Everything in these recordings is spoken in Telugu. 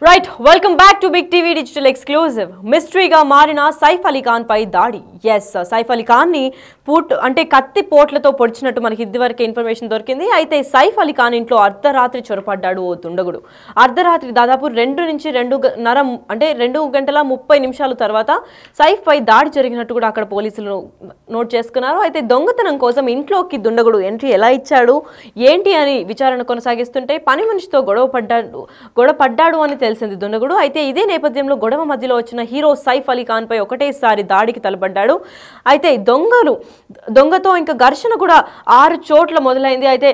Right welcome back to Big TV digital exclusive. మిస్టరీగా మారిన సైఫ్ అలీ ఖాన్ పై దాడి. ఎస్, సైఫ్ అలీ ఖాన్ ని కత్తి పోట్లతో పొడిచినట్టు మనకి ఇదివరకే ఇన్ఫర్మేషన్ దొరికింది. అయితే సైఫ్ అలీ ఖాన్ ఇంట్లో అర్ధరాత్రి చొరపడ్డాడు ఓ దుండగుడు. అర్ధరాత్రి దాదాపు 2 గంటల 30 నిమిషాల తర్వాత సైఫ్ పై దాడి జరిగినట్టు కూడా అక్కడ పోలీసులు నోట్ చేసుకున్నారు. అయితే దొంగతనం కోసం ఇంట్లోకి దుండగుడు ఎంట్రీ ఎలా ఇచ్చాడు ఏంటి అని విచారణ కొనసాగిస్తుంటే పని మనిషితో గొడవ పడ్డాడు అని తెలిసింది దుండగుడు. అయితే ఇదే నేపథ్యంలో గొడవ మధ్యలో వచ్చిన హీరో సైఫ్ అలీ ఖాన్ పై ఒకటేసారి దాడికి తలపడ్డాడు. అయితే దొంగతో ఇంకా ఘర్షణ కూడా 6 చోట్ల మొదలైంది. అయితే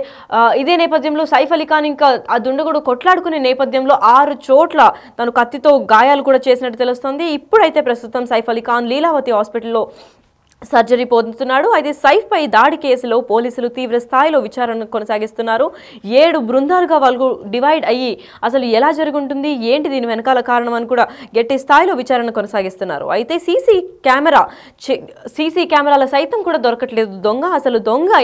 ఇదే నేపథ్యంలో సైఫ్ అలీ ఖాన్ ఇంకా ఆ దుండగుడు కొట్లాడుకునే నేపథ్యంలో 6 చోట్ల తను కత్తితో గాయాలు కూడా చేసినట్టు తెలుస్తోంది. ఇప్పుడైతే ప్రస్తుతం సైఫ్ అలీ ఖాన్ లీలావతి హాస్పిటల్లో సర్జరీ పొందుతున్నాడు. అయితే సైఫ్ పై దాడి కేసులో పోలీసులు తీవ్ర స్థాయిలో విచారణ కొనసాగిస్తున్నారు. 7 బృందాలుగా వాళ్ళు డివైడ్ అయ్యి అసలు ఎలా జరుగుంటుంది ఏంటి దీని వెనకాల కారణం అని కూడా గట్టి స్థాయిలో విచారణ కొనసాగిస్తున్నారు. అయితే సీసీ కెమెరాల సైతం కూడా దొరకట్లేదు. దొంగ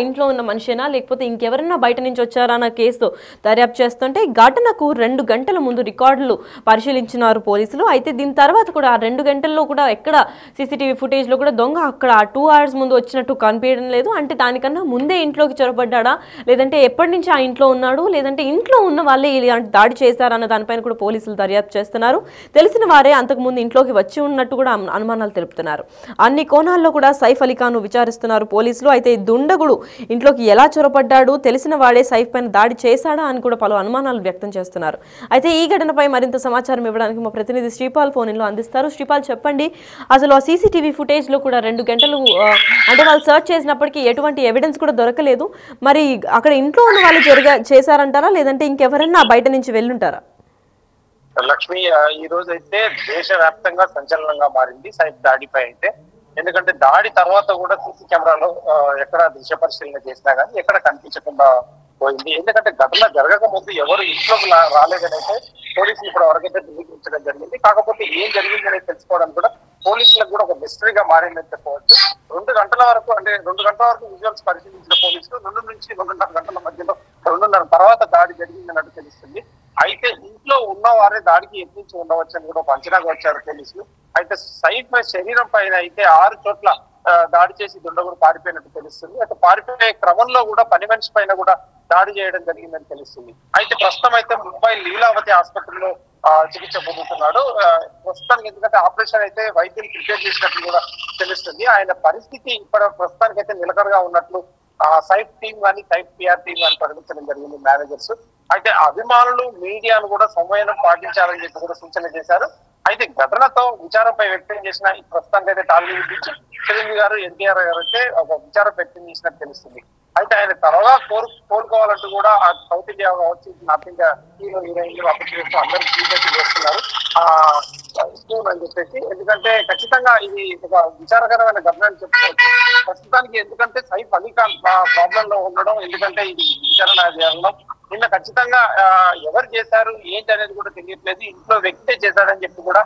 ఇంట్లో ఉన్న మనిషేనా లేకపోతే ఇంకెవరన్నా బయట నుంచి వచ్చారా అన్న కేసు దర్యాప్తు చేస్తుంటే ఘటనకు 2 గంటల ముందు రికార్డులు పరిశీలించినారు పోలీసులు. అయితే దీని తర్వాత కూడా ఆ 2 గంటల్లో కూడా ఎక్కడ సీసీటీవీ ఫుటేజ్లో కూడా దొంగ అక్కడ 2 hours ముందు వచ్చినట్టు కనిపించడం లేదు. అంటే దానికన్నా ముందే ఇంట్లోకి చొరబడ్డా లేదంటే ఎప్పటి నుంచి ఆ ఇంట్లో ఉన్నాడు లేదంటే ఇంట్లో ఉన్న వాళ్ళే ఇలాంటి దాడి చేశారన్న దానిపైన కూడా పోలీసులు దర్యాప్తు చేస్తున్నారు. తెలిసిన వారే అంతకుముందు ఇంట్లోకి వచ్చి ఉన్నట్టు కూడా అనుమానాలు తెలుపుతున్నారు. అన్ని కోణాల్లో కూడా సైఫ్ అలీ ఖాన్ విచారిస్తున్నారు పోలీసులు. అయితే దుండగుడు ఇంట్లోకి ఎలా చొరబడ్డాడు, తెలిసిన వాడే సైఫ్ పైన దాడి చేశాడా అని కూడా పలు అనుమానాలు వ్యక్తం చేస్తున్నారు. అయితే ఈ ఘటనపై మరింత సమాచారం ఇవ్వడానికి మా ప్రతినిధి శ్రీపాల్ ఫోన్ ఇన్లో అందిస్తారు. శ్రీపాల్, చెప్పండి, అసలు ఆ సీసీటీవీ ఫుటేజ్ లో కూడా 2 గంటలు అంటే వాళ్ళు సర్చ్ చేసినప్పటికీ ఎటువంటి ఎవిడెన్స్ కూడా దొరకలేదు. మరి అక్కడ ఇంట్లో ఉన్న వాళ్ళు చేశారంటారా లేదంటే ఇంకెవరన్నా బయట నుంచి వెళ్ళుంటారా? లక్ష్మి, ఈ రోజు అయితే దేశవ్యాప్తంగా సంచలనంగా మారింది సైఫ్ దాడిపై. అయితే ఎందుకంటే దాడి తర్వాత కూడా సీసీ కెమెరాలో ఎక్కడ దృశ్య పరిశీలన చేసినా కానీ ఎక్కడ కనిపించకుండా పోయింది. ఎందుకంటే ఘటన జరగక ముందు ఎవరు ఇంట్లోకి రాలేదని అయితే పోలీసులు ఇప్పుడు వరకైతే ధృవీకరించడం జరిగింది. కాకపోతే ఏం జరిగిందని తెలుసుకోవడం కూడా పోలీసులకు కూడా ఒక మిస్టరీగా మారిందని చెప్పవచ్చు. 2 గంటల వరకు విజువల్స్ పరిశీలించిన పోలీసులు 2 నుంచి 2.5 గంటల మధ్యలో 2:30 తర్వాత దాడి జరిగిందన్నట్టు తెలుస్తుంది. అయితే ఇంట్లో ఉన్న వారే దాడికి యత్నించి ఉండవచ్చు అని కూడా ఒక అంచనాగా వచ్చారు పోలీసులు. అయితే సైఫ్ శరీరం పైన అయితే 6 చోట్ల దాడి చేసి దుండగుడు పారిపోయినట్టు తెలుస్తుంది. అయితే పారిపోయే క్రమంలో కూడా పని మనిషి పైన కూడా దాడి చేయడం జరిగిందని తెలుస్తుంది. అయితే ప్రస్తుతం అయితే ముంబై లీలావతి ఆసుపత్రిలో చికిత్స పొందుతున్నాడు. ప్రస్తుతానికి ఎందుకంటే ఆపరేషన్ అయితే వైద్యులు ప్రిపేర్ చేసినట్లు కూడా తెలుస్తుంది. ఆయన పరిస్థితి ఇప్పుడు ప్రస్తుతానికి అయితే నిలకడగా ఉన్నట్లు సైఫ్ టీం కానీ సైఫ్ పిఆర్ టీం కానీ ప్రకటించడం జరిగింది మేనేజర్స్. అయితే అభిమానులు మీడియాను కూడా సంయమనం పాటించాలని చెప్పి కూడా సూచన చేశారు. అయితే ఘటనతో విచారంపై వ్యక్తం చేసిన ప్రస్తుతానికి అయితే టాలీవుడ్ నుంచి చిరంజీవి గారు, ఎన్టీఆర్ గారు అయితే ఒక విచారం వ్యక్తం చేసినట్టు తెలుస్తుంది. అయితే ఆయన త్వరగా కోలుకోవాలంటూ కూడా ఆ సౌత్ ఇండియా కావచ్చు, నార్త్ ఇండియా హీరో హీరోయిన్లు అప్పటి చేస్తూ అందరూ ట్రీట్మెంట్ చేస్తున్నారు అని చెప్పేసి. ఎందుకంటే ఖచ్చితంగా ఇది ఒక విచారకరమైన ఘటన అని చెప్పుకోవచ్చు ప్రస్తుతానికి. ఎందుకంటే సైఫ్ అలీ ఖాన్ ప్రాబ్లం లో ఉండడం, ఎందుకంటే ఇది విచారణ జరగడం నిన్న ఖచ్చితంగా ఎవరు చేశారు ఏంటి అనేది కూడా తెలియట్లేదు. ఇంట్లో వ్యక్తే చేశారని చెప్పి కూడా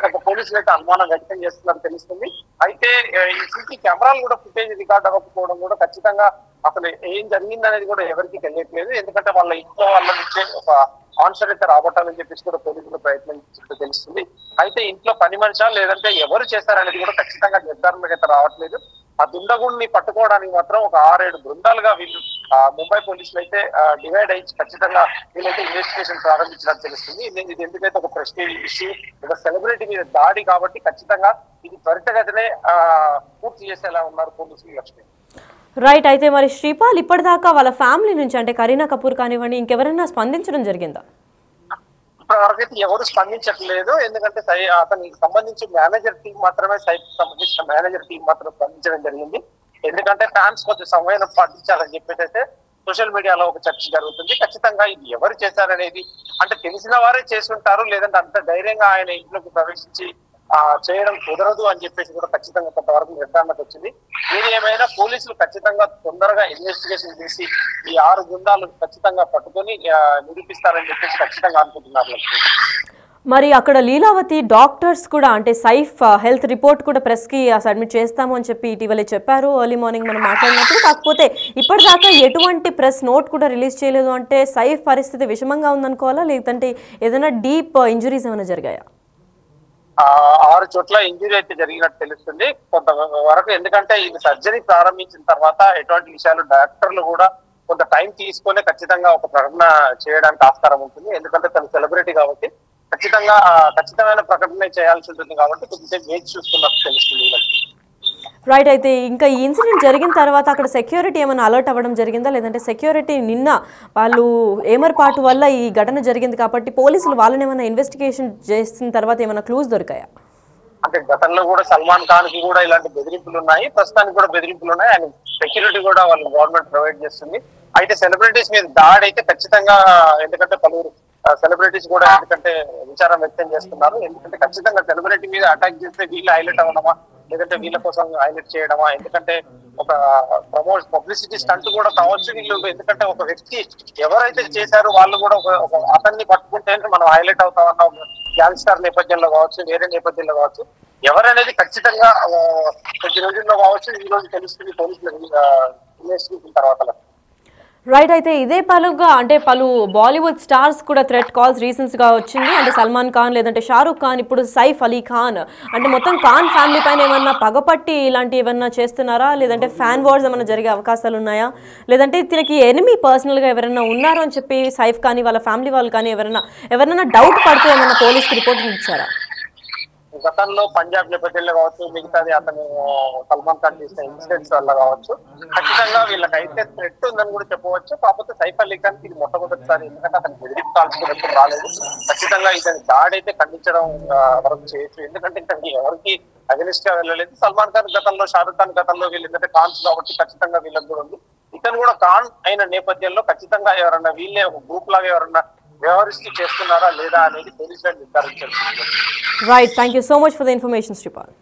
ఒక పోలీసులు అయితే అనుమానం వ్యక్తం చేస్తున్నారు తెలుస్తుంది. అయితే ఈ సీసీ కెమెరాలు కూడా ఫుటేజ్ రికార్డ్ అవ్వకపోవడం కూడా ఖచ్చితంగా అసలు ఏం జరిగింది అనేది కూడా ఎవరికి తెలియట్లేదు. ఎందుకంటే వాళ్ళ ఇంట్లో వాళ్ళ నుంచే ఒక ఆన్సర్ అయితే రాబట్టాలని చెప్పేసి కూడా పోలీసులు ప్రయత్నించినట్టు తెలుస్తుంది. అయితే ఇంట్లో పని మనిషా లేదంటే ఎవరు చేశారనేది కూడా ఖచ్చితంగా నిర్ధారణకు అయితే రావట్లేదు. ఆ దుండగుడిని పట్టుకోవడానికి మాత్రం ఒక 6-7 బృందాలుగా వీళ్ళు ముంబై పోలీసులు అయితే డివైడ్ అయ్యి ఖచ్చితంగా వీళ్ళైతే ఇన్వెస్టిగేషన్ ప్రారంభించినట్టు తెలుస్తుంది. ఇది ఎందుకైతే ఒక ప్రెస్టీజ్ ఇష్యూ, ఒక సెలబ్రిటీ మీద దాడి కాబట్టి ఖచ్చితంగా ఇది త్వరితగతినే పూర్తి చేసేలా ఉన్నారు పోలీసులు. లక్ష్మి, రైట్. అయితే మరి శ్రీపాల్, ఇప్పటిదాకా వాళ్ళ ఫ్యామిలీ నుంచి అంటే కరీనా కపూర్ కానివ్వండి ఇంకెవరైనా స్పందించడం జరిగిందా? ఇప్పటివరకైతే ఎవరు స్పందించట్లేదు. ఎందుకంటే అతనికి సంబంధించి మేనేజర్ టీం మాత్రమే సైట్కి సంబంధించిన మేనేజర్ టీం మాత్రం స్పందించడం జరిగింది. ఎందుకంటే ఫ్యాన్స్ కొంచెం సమయం పాటించాలని చెప్పేసి అయితే సోషల్ మీడియాలో ఒక చర్చ జరుగుతుంది. ఖచ్చితంగా ఇది ఎవరు చేశారనేది అంటే తెలిసిన వారే చేసుంటారు, లేదంటే అంత ధైర్యంగా ఆయన ఇంట్లోకి ప్రవేశించి చేయడం కుదరదు అని చెప్పేసి కూడా ఖచ్చితంగా కొంతవరకు నిర్ధారణకు వచ్చింది. ఏది ఏమైనా పోలీసులు ఖచ్చితంగా తొందరగా ఇన్వెస్టిగేషన్ చేసి ఈ 6 బృందాలు ఖచ్చితంగా పట్టుకొని నిరూపిస్తారని చెప్పేసి ఖచ్చితంగా అనుకుంటున్నారు. మరి అక్కడ లీలావతి డాక్టర్స్ కూడా అంటే సైఫ్ హెల్త్ రిపోర్ట్ కూడా ప్రెస్కి సబ్మిట్ చేస్తాము అని చెప్పి ఇటీవలే చెప్పారు ఎర్లీ మార్నింగ్ మనం మాట్లాడినప్పుడు. కాకపోతే ఇప్పటిదాకా ఎటువంటి ప్రెస్ నోట్ కూడా రిలీజ్ చేయలేదు. అంటే సైఫ్ పరిస్థితి విషమంగా ఉందనుకోవాలా, లేదంటే ఏదైనా డీప్ ఇంజురీస్ ఏమైనా జరిగాయా? 6 చోట్ల ఇంజురీ అయితే జరిగినట్టు తెలుస్తుంది కొంత వరకు. ఎందుకంటే ఇది సర్జరీ ప్రారంభించిన తర్వాత ఎటువంటి విషయాలు డాక్టర్లు కూడా కొంత టైం తీసుకొని ఖచ్చితంగా ఒక ప్రకటన చేయడానికి ఆస్కారం ఉంటుంది. ఎందుకంటే తను సెలబ్రిటీ కాబట్టి ఖచ్చితమైన ప్రకటన చేయాల్సి ఉంటుంది కాబట్టి కొద్దిసేపు వేచి చూస్తున్నట్టు తెలుస్తుంది. రైట్. అయితే ఇంకా ఈ ఇన్సిడెంట్ జరిగిన తర్వాత అక్కడ సెక్యూరిటీ ఏమైనా అలర్ట్ అవ్వడం జరిగిందా, లేదంటే సెక్యూరిటీ నిన్న వాళ్ళు ఏమర్పాటు వల్ల ఈ ఘటన జరిగింది కాబట్టి పోలీసులు వాళ్ళని ఏమైనా ఇన్వెస్టిగేషన్ చేసిన తర్వాత ఏమైనా క్లూస్ దొరికాయా? అంటే గతంలో కూడా సల్మాన్ ఖాన్ కి కూడా ఇలాంటి బెదిరింపులు ఉన్నాయి, ప్రస్తుతానికి కూడా బెదిరింపులు ఉన్నాయి. అండ్ సెక్యూరిటీ కూడా వాళ్ళు గవర్నమెంట్ ప్రొవైడ్ చేస్తుంది. అయితే సెలబ్రిటీస్ మీద దాడి అయితే ఖచ్చితంగా, ఎందుకంటే పలువురు సెలబ్రిటీస్ కూడా ఎందుకంటే విచారం వ్యక్తం చేస్తున్నారు. ఎందుకంటే ఖచ్చితంగా సెలబ్రిటీ మీద అటాక్ చేస్తే వీళ్ళు హైలైట్ అవ్వడమా, లేదంటే వీళ్ళ కోసం హైలైట్ చేయడమా, ఎందుకంటే ఒక పబ్లిసిటీ స్టంట్ కూడా కావచ్చు వీళ్ళు. ఎందుకంటే ఒక వ్యక్తి ఎవరైతే చేశారో వాళ్ళు కూడా ఒక అతన్ని పట్టుకుంటే మనం హైలైట్ అవుతామన్న గ్యాంగ్స్టార్ నేపథ్యంలో కావచ్చు, వేరే నేపథ్యంలో కావచ్చు, ఎవరనేది ఖచ్చితంగా కొద్ది రోజుల్లో కావచ్చు ఈ రోజు తెలుస్తుంది పోలీసులు ఇన్వెస్టిగేషన్ తర్వాత. రైట్. అయితే ఇదే పలుగా అంటే పలు బాలీవుడ్ స్టార్స్ కూడా థ్రెట్ కాల్స్ రీసెంట్స్గా వచ్చింది. అంటే సల్మాన్ ఖాన్, లేదంటే షారూక్ ఖాన్, ఇప్పుడు సైఫ్ అలీ ఖాన్. అంటే మొత్తం ఖాన్ ఫ్యామిలీ పైన ఏమన్నా పగపట్టి ఇలాంటి ఏమన్నా చేస్తున్నారా, లేదంటే ఫ్యాన్ వార్స్ ఏమైనా జరిగే అవకాశాలు ఉన్నాయా, లేదంటే దీనికి ఎనిమి పర్సనల్గా ఎవరైనా ఉన్నారు అని చెప్పి సైఫ్ కానీ వాళ్ళ ఫ్యామిలీ వాళ్ళు కానీ ఎవరైనా డౌట్ పడితే ఏమైనా పోలీస్కి రిపోర్ట్ ఇచ్చారా? గతంలో పంజాబ్ నేపథ్యంలో కావచ్చు, మిగతాది అతను సల్మాన్ ఖాన్ చేసిన ఇన్సిడెంట్స్ వల్ల కావచ్చు, ఖచ్చితంగా వీళ్ళకైతే థ్రెట్ ఉందని కూడా చెప్పవచ్చు. కాకపోతే సైఫ్ అలీ ఖాన్ ఇది మొట్టమొదటిసారి, ఎందుకంటే అతను బెదిరింపు కాల్స్ కూడా ఎప్పుడు రాలేదు. ఖచ్చితంగా ఇతని దాడి అయితే ఖండించడం వరకు చేయొచ్చు, ఎందుకంటే ఇతనికి ఎవరికి అగెనిస్ట్ గా వెళ్ళలేదు. సల్మాన్ ఖాన్ గతంలో, షారూక్ ఖాన్ గతంలో వీళ్ళు ఎందుకంటే ఖాన్స్ కాబట్టి ఖచ్చితంగా వీళ్ళకి కూడా ఉంది. ఇతను కూడా ఖాన్ అయిన నేపథ్యంలో ఖచ్చితంగా ఎవరన్నా వీళ్ళే ఒక గ్రూప్ లాగా ఎవరన్నా వ్యవహరిస్తూ చేస్తున్నారా లేదా అనేది పోలీసులు నిర్ధారించారు. Right. Thank you so much for the information Sripal.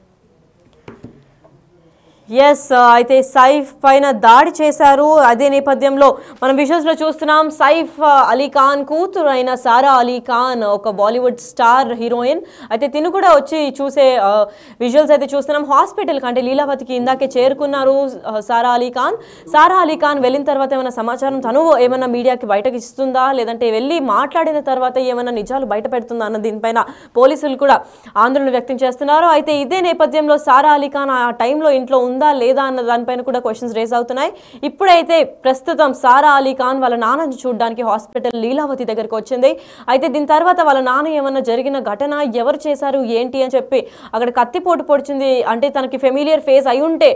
Yes, అయితే సైఫ్ పైన దాడి చేశారు. అదే నేపథ్యంలో మనం విజువల్స్లో చూస్తున్నాం సైఫ్ అలీ ఖాన్ కూతురు అయిన సారా అలీ ఖాన్, ఒక బాలీవుడ్ స్టార్ హీరోయిన్. అయితే తిను కూడా వచ్చి చూసే విజువల్స్ అయితే చూస్తున్నాం. హాస్పిటల్కి అంటే లీలావతికి ఇందాకే చేరుకున్నారు సారా అలీ ఖాన్. సారా అలీ ఖాన్ వెళ్ళిన తర్వాత ఏమైనా సమాచారం తను ఏమైనా మీడియాకి బయటకు ఇస్తుందా, లేదంటే వెళ్ళి మాట్లాడిన తర్వాత ఏమైనా నిజాలు బయట పెడుతుందా అన్న దీనిపైన పోలీసులు కూడా ఆందోళన వ్యక్తం చేస్తున్నారు. అయితే ఇదే నేపథ్యంలో సారా అలీ ఖాన్ ఆ టైంలో ఇంట్లో ఉందా లేదా అన్న దానిపైన కూడా క్వశ్చన్స్ రేస్ అవుతున్నాయి. ఇప్పుడైతే ప్రస్తుతం సారా అలీ ఖాన్ వాళ్ళ నాన్నని చూడడానికి హాస్పిటల్ లీలావతి దగ్గరకు వచ్చింది. అయితే దీని తర్వాత వాళ్ళ నాన్న ఏమన్నా జరిగిన ఘటన, ఎవరు చేశారు ఏంటి అని చెప్పి అక్కడ కత్తిపోటు పొడిచింది. అంటే తనకి ఫెమిలియర్ ఫేస్ అయి ఉంటే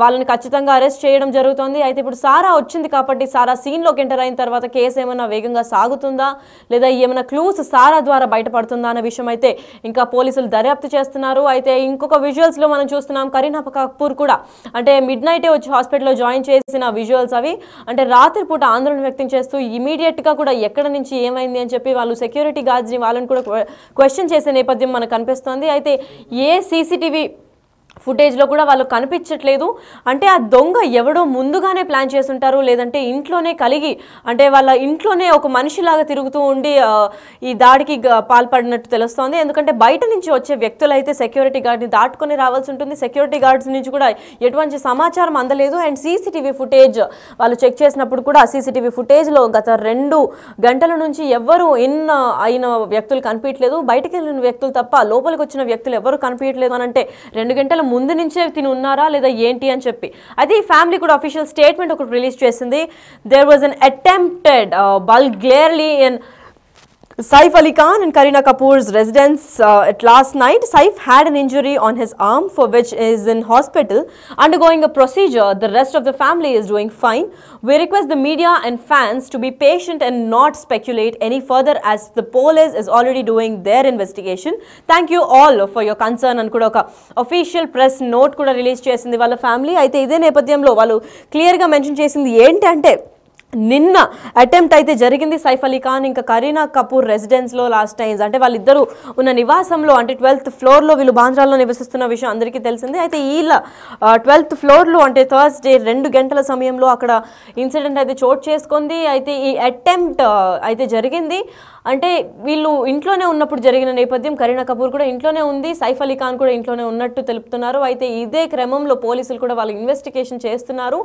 వాళ్ళని ఖచ్చితంగా అరెస్ట్ చేయడం జరుగుతుంది. అయితే ఇప్పుడు సారా వచ్చింది కాబట్టి సారా సీన్లోకి ఎంటర్ అయిన తర్వాత కేసు ఏమైనా వేగంగా సాగుతుందా, లేదా ఏమైనా క్లూస్ సారా ద్వారా బయటపడుతుందా అన్న విషయం అయితే ఇంకా పోలీసులు దర్యాప్తు చేస్తున్నారు. అయితే ఇంకొక విజువల్స్లో మనం చూస్తున్నాం కరీనా కపూర్ కూడా అంటే మిడ్ నైటే వచ్చి హాస్పిటల్లో జాయిన్ చేసిన విజువల్స్ అవి. అంటే రాత్రిపూట ఆందోళన వ్యక్తం చేస్తూ ఇమీడియట్గా కూడా ఎక్కడ నుంచి ఏమైంది అని చెప్పి వాళ్ళు సెక్యూరిటీ గార్డ్స్ని వాళ్ళని కూడా క్వశ్చన్ చేసే నేపథ్యం మనకు కనిపిస్తుంది. అయితే ఏ సీసీటీవీ ఫుటేజ్లో కూడా వాళ్ళు కనిపించట్లేదు. అంటే ఆ దొంగ ఎవడో ముందుగానే ప్లాన్ చేసుంటారు, లేదంటే ఇంట్లోనే కలిగి అంటే వాళ్ళ ఇంట్లోనే ఒక మనిషిలాగా తిరుగుతూ ఉండి ఈ దాడికి పాల్పడినట్టు తెలుస్తోంది. ఎందుకంటే బయట నుంచి వచ్చే వ్యక్తులు అయితే సెక్యూరిటీ గార్డ్ని దాటుకొని రావాల్సి ఉంటుంది. సెక్యూరిటీ గార్డ్స్ నుంచి కూడా ఎటువంటి సమాచారం అందలేదు. అండ్ సీసీటీవీ ఫుటేజ్ వాళ్ళు చెక్ చేసినప్పుడు కూడా ఆ సీసీటీవీ ఫుటేజ్లో గత 2 గంటల నుంచి ఎవ్వరూ అయిన వ్యక్తులు కనిపించలేదు. బయటకు వెళ్ళిన వ్యక్తులు తప్ప లోపలికి వచ్చిన వ్యక్తులు ఎవరు కనిపించట్లేదు అని అంటే 2 గంటల ముందు నుంచే తిని ఉన్నారా లేదా ఏంటి అని చెప్పి. అయితే ఈ ఫ్యామిలీ కూడా అఫీషియల్ స్టేట్మెంట్ ఒకటి రిలీజ్ చేసింది. There was an attempted burglary in Saif Ali Khan and Kareena Kapoor's residence at last night. Saif had an injury on his arm for which is in hospital undergoing a procedure. The rest of the family is doing fine. We request the media and fans to be patient and not speculate any further as the police is already doing their investigation. Thank you all for your concern and kuda oka official press note kuda release chesindi valla family. Aithe ide nepadyamlo vallu clear ga mention chesindi enti ante నిన్న అటెంప్ట్ అయితే జరిగింది సైఫ్ అలీ ఖాన్ ఇంకా కరీనా కపూర్ రెసిడెన్స్లో లాస్ట్ టైమ్స్ అంటే వాళ్ళిద్దరూ ఉన్న నివాసంలో అంటే 12th ఫ్లోర్లో వీళ్ళు బాంద్రాలో నివసిస్తున్న విషయం అందరికీ తెలిసిందే. అయితే వీళ్ళ 12th ఫ్లోర్లో అంటే థర్స్డే 2 గంటల సమయంలో అక్కడ ఇన్సిడెంట్ అయితే చోటు చేసుకుంది. అయితే ఈ అటెంప్ట్ అయితే జరిగింది అంటే వీళ్ళు ఇంట్లోనే ఉన్నప్పుడు జరిగిన నేపథ్యం. కరీనా కపూర్ కూడా ఇంట్లోనే ఉంది, సైఫ్ అలీ ఖాన్ కూడా ఇంట్లోనే ఉన్నట్టు తెలుపుతున్నారు. అయితే ఇదే క్రమంలో పోలీసులు కూడా వాళ్ళు ఇన్వెస్టిగేషన్ చేస్తున్నారు.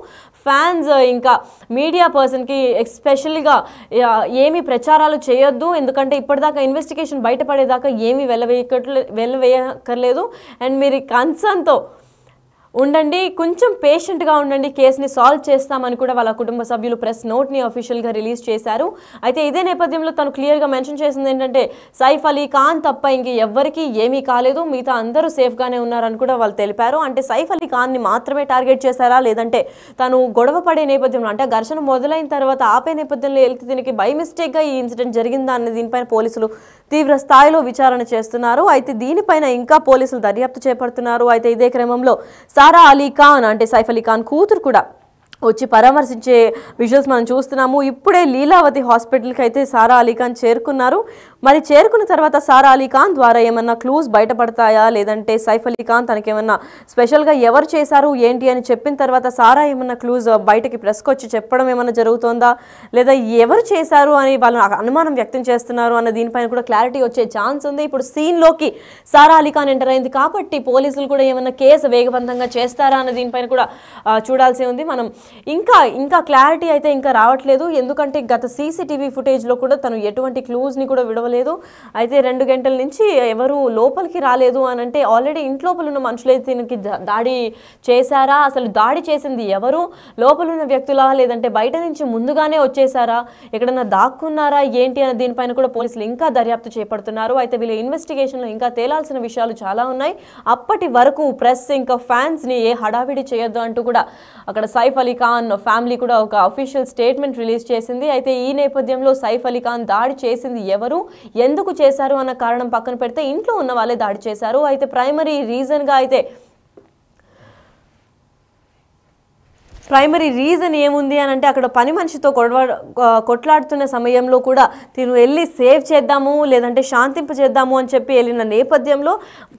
ఫ్యాన్స్ ఇంకా మీడియా పర్సన్కి ఎస్పెషల్గా ఏమీ ప్రచారాలు చేయొద్దు, ఎందుకంటే ఇప్పటిదాకా ఇన్వెస్టిగేషన్ బయటపడేదాకా ఏమీ వెళ్ళవేయక్కర్లేదు అండ్ మీరు కన్సర్న్తో ఉండండి, కొంచెం పేషెంట్గా ఉండండి, కేసుని సాల్వ్ చేస్తామని కూడా వాళ్ళ కుటుంబ సభ్యులు ప్రెస్ నోట్ని అఫీషియల్గా రిలీజ్ చేశారు. అయితే ఇదే నేపథ్యంలో తను క్లియర్గా మెన్షన్ చేసింది ఏంటంటే సైఫ్ అలీ ఖాన్ తప్ప ఇంక ఎవ్వరికీ ఏమీ కాలేదు, మిగతా అందరూ సేఫ్గానే ఉన్నారని కూడా వాళ్ళు తెలిపారు. అంటే సైఫ్ అలీ ఖాన్ని మాత్రమే టార్గెట్ చేశారా లేదంటే తను గొడవ పడే నేపథ్యంలో అంటే ఘర్షణ మొదలైన తర్వాత ఆపే నేపథ్యంలో వెళ్తే దీనికి బై మిస్టేక్గా ఈ ఇన్సిడెంట్ జరిగిందా అనే దీనిపైన పోలీసులు తీవ్ర స్థాయిలో విచారణ చేస్తున్నారు. అయితే దీనిపైన ఇంకా పోలీసులు దర్యాప్తు చేపడుతున్నారు. అయితే ఇదే క్రమంలో సారా అలీ ఖాన్ అంటే సైఫ్ అలీ ఖాన్ కూతురు కూడా వచ్చి పరామర్శించే విజువల్స్ మనం చూస్తున్నాము. ఇప్పుడే లీలావతి హాస్పిటల్కి అయితే సారా అలీ ఖాన్ చేరుకున్నారు. మరి చేరుకున్న తర్వాత సారా అలీ ఖాన్ ద్వారా ఏమన్నా క్లూస్ బయటపడతాయా లేదంటే సైఫ్ అలీ ఖాన్ తనకేమన్నా స్పెషల్గా ఎవరు చేశారు ఏంటి అని చెప్పిన తర్వాత సారా ఏమన్నా క్లూస్ బయటకి ప్రెస్కి వచ్చి చెప్పడం ఏమన్నా జరుగుతుందా లేదా ఎవరు చేశారు అని వాళ్ళు అనుమానం వ్యక్తం చేస్తున్నారు అన్న దీనిపైన కూడా క్లారిటీ వచ్చే ఛాన్స్ ఉంది. ఇప్పుడు సీన్లోకి సారా అలీ ఖాన్ ఎంటర్ అయింది కాబట్టి పోలీసులు కూడా ఏమన్నా కేసు వేగవంతంగా చేస్తారా అన్న దీనిపైన కూడా చూడాల్సి ఉంది. మనం ఇంకా క్లారిటీ అయితే ఇంకా రావట్లేదు, ఎందుకంటే గత సీసీటీవీ ఫుటేజ్లో కూడా తను ఎటువంటి క్లూజ్ని కూడా విడవలేదు. అయితే 2 గంటల నుంచి ఎవరు లోపలికి రాలేదు అని అంటే ఆల్రెడీ ఇంట్లోపల ఉన్న మనుషులే దీనికి దాడి చేశారా, అసలు దాడి చేసింది ఎవరు, లోపల ఉన్న వ్యక్తులా లేదంటే బయట నుంచి ముందుగానే వచ్చేసారా, ఎక్కడన్నా దాక్కున్నారా ఏంటి అనే దీనిపైన కూడా పోలీసులు ఇంకా దర్యాప్తు చేపడుతున్నారు. అయితే వీళ్ళ ఇన్వెస్టిగేషన్లో ఇంకా తేలాల్సిన విషయాలు చాలా ఉన్నాయి. అప్పటి వరకు ప్రెస్ ఇంకా ఫ్యాన్స్ని ఏ హడావిడి చేయొద్దు అంటూ కూడా అక్కడ సైఫ్ అలీ ఖాన్ ఫ్యామిలీ కూడా ఒక అఫీషియల్ స్టేట్మెంట్ రిలీజ్ చేసింది. అయితే ఈ నేపథ్యంలో సైఫ్ అలీ ఖాన్ దాడి చేసింది ఎవరు, ఎందుకు చేశారు అన్న కారణం పక్కన పెడితే ఇంట్లో ఉన్న వాళ్ళే దాడి చేశారు. అయితే ప్రైమరీ రీజన్ ఏముంది అని అంటే అక్కడ పని మనిషితో కొట్లాడుతున్న సమయంలో కూడా తిను వెళ్ళి సేవ్ చేద్దాము లేదంటే శాంతింప చేద్దాము అని చెప్పి వెళ్ళిన నేపథ్యంలో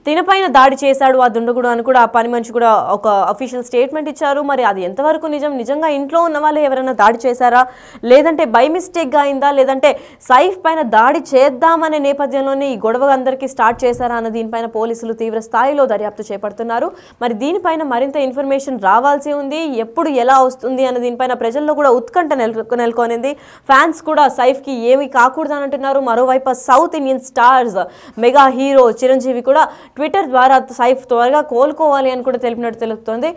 తినపైన దాడి చేశాడు ఆ దుండగుడు అని కూడా ఆ పని మనిషి కూడా ఒక అఫీషియల్ స్టేట్మెంట్ ఇచ్చారు. మరి అది ఎంతవరకు నిజంగా ఇంట్లో ఉన్న వాళ్ళే ఎవరైనా దాడి చేశారా లేదంటే బై మిస్టేక్గా అయిందా లేదంటే సైఫ్ పైన దాడి చేద్దామనే నేపథ్యంలోనే ఈ గొడవ అందరికీ స్టార్ట్ చేశారా అన్న దీనిపైన పోలీసులు తీవ్ర స్థాయిలో దర్యాప్తు చేపడుతున్నారు. మరి దీనిపైన మరింత ఇన్ఫర్మేషన్ రావాల్సి ఉంది, ఎప్పుడు ఎలా వస్తుంది అన్న దీనిపైన ప్రజల్లో కూడా ఉత్కంఠ నెలకొనింది. ఫ్యాన్స్ కూడా సైఫ్కి ఏమీ కాకూడదు అని అంటున్నారు. మరోవైపు south Indian stars mega hero Chiranjeevi కూడా ట్విట్టర్ ద్వారా సైఫ్ త్వరగా కోలుకోవాలి అని కూడా తెలిపినట్టు తెలుపుతోంది.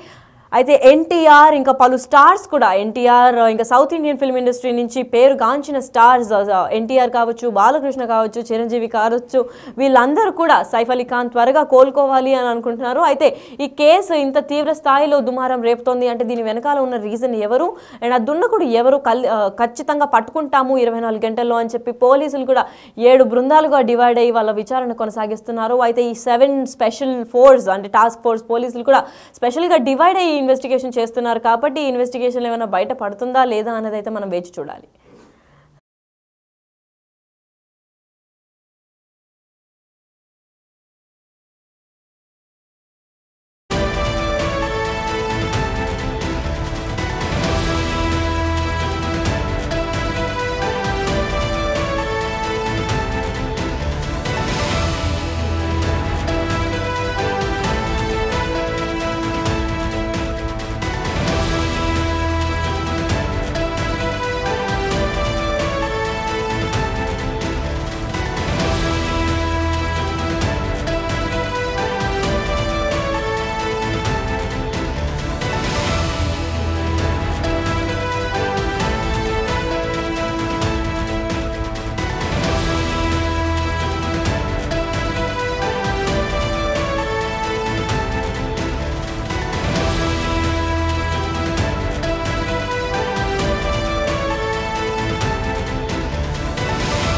అయితే ఎన్టీఆర్ ఇంకా పలు స్టార్స్ కూడా ఎన్టీఆర్ ఇంకా సౌత్ ఇండియన్ ఫిల్మ్ ఇండస్ట్రీ నుంచి పేరుగాంచిన స్టార్స్ ఎన్టీఆర్ కావచ్చు, బాలకృష్ణ కావచ్చు, చిరంజీవి కావచ్చు, వీళ్ళందరూ కూడా సైఫ్ అలీ ఖాన్ త్వరగా కోలుకోవాలి అని అనుకుంటున్నారు. అయితే ఈ కేసు ఇంత తీవ్ర స్థాయిలో దుమారం రేపుతోంది అంటే దీని వెనకాల ఉన్న రీజన్ ఎవరు అండ్ ఆ దుండకుడు ఎవరు ఖచ్చితంగా పట్టుకుంటాము 24 గంటల్లో అని చెప్పి పోలీసులు కూడా 7 బృందాలుగా డివైడ్ అయ్యి వాళ్ళ విచారణ కొనసాగిస్తున్నారు. అయితే ఈ 7 స్పెషల్ ఫోర్స్ అంటే టాస్క్ ఫోర్స్ పోలీసులు కూడా స్పెషల్గా డివైడ్ అయ్యి ఇన్వెస్టిగేషన్ చేస్తున్నారు కాబట్టి ఈ ఇన్వెస్టిగేషన్ ఏమైనా బయట పడుతుందా లేదా అన్నది అయితే మనం వేచి చూడాలి.